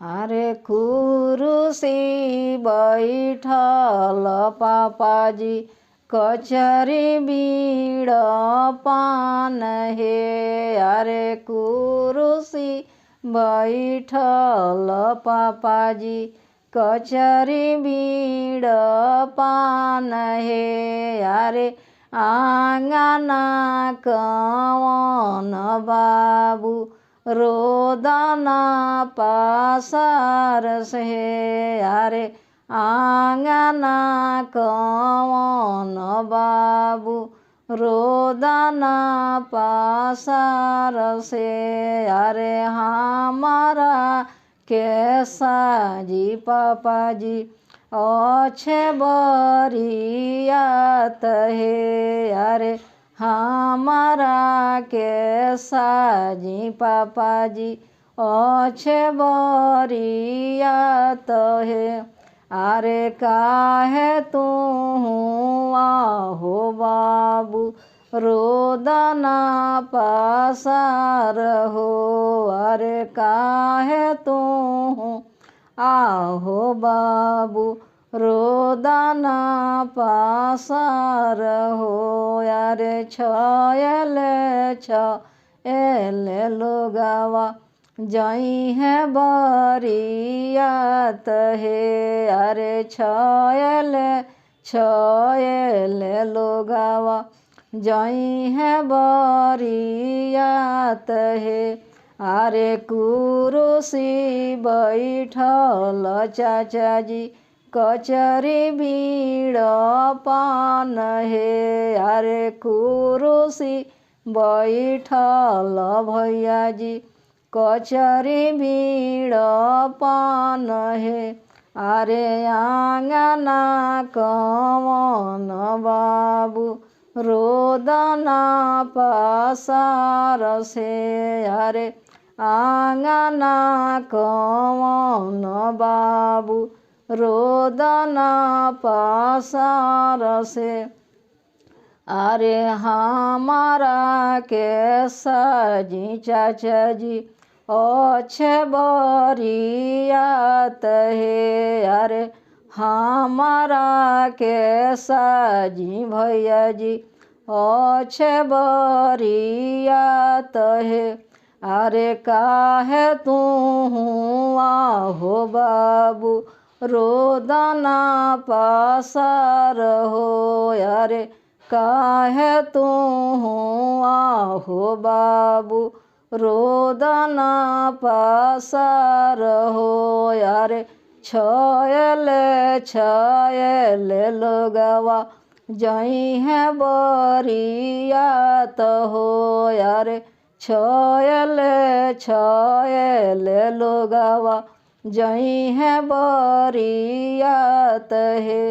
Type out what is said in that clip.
अरे कुरुसी बैठल पापाजी कचरी बीड़ पान हे। अरे कुरुसी बैठल पापाजी कचरी बीड़ पान हे। अरे आंगना कवन बाबू रोदना पासार से। अरे आंगना कवन बाबू रोदना पासार से। अरे हमारा कैसा जी पापाजी अच्छे बरियात है। अरे हमारा कैसा जी पापाजी अच्छे बरियात है। अरे काहे तू आहो बाबू रोदना पासार हो। अरे काहे तू आहो बाबू रोदना पासार हो। अरे छयले लोगावा जई है बरियात है। अरे छयले लोगावा जई है बरियात है। अरे कुरुसी बैठल चाचाजी कचरी बीड़ पान हे। अरे कुरुसी बैठल भैयाजी कचरी बीड़ पान हे। अरे आंगना कवन बाबू रोदना पासार से। अरे आंगना कवन बाबू रोदना पासार से। अरे हमारा कैसा जी चाचा जी अच्छे बरियात है। अरे हमारा कैसा जी भैया जी अच्छे बरियात है। अरे काहे तू आहो बाबू रोदना पासार हो। अरे काहे तू आहो बाबू रोदना पासार हो। अरे छयले लोगवा जई है बरियात हो। अरे छयले लोगवा जई है बरियात है।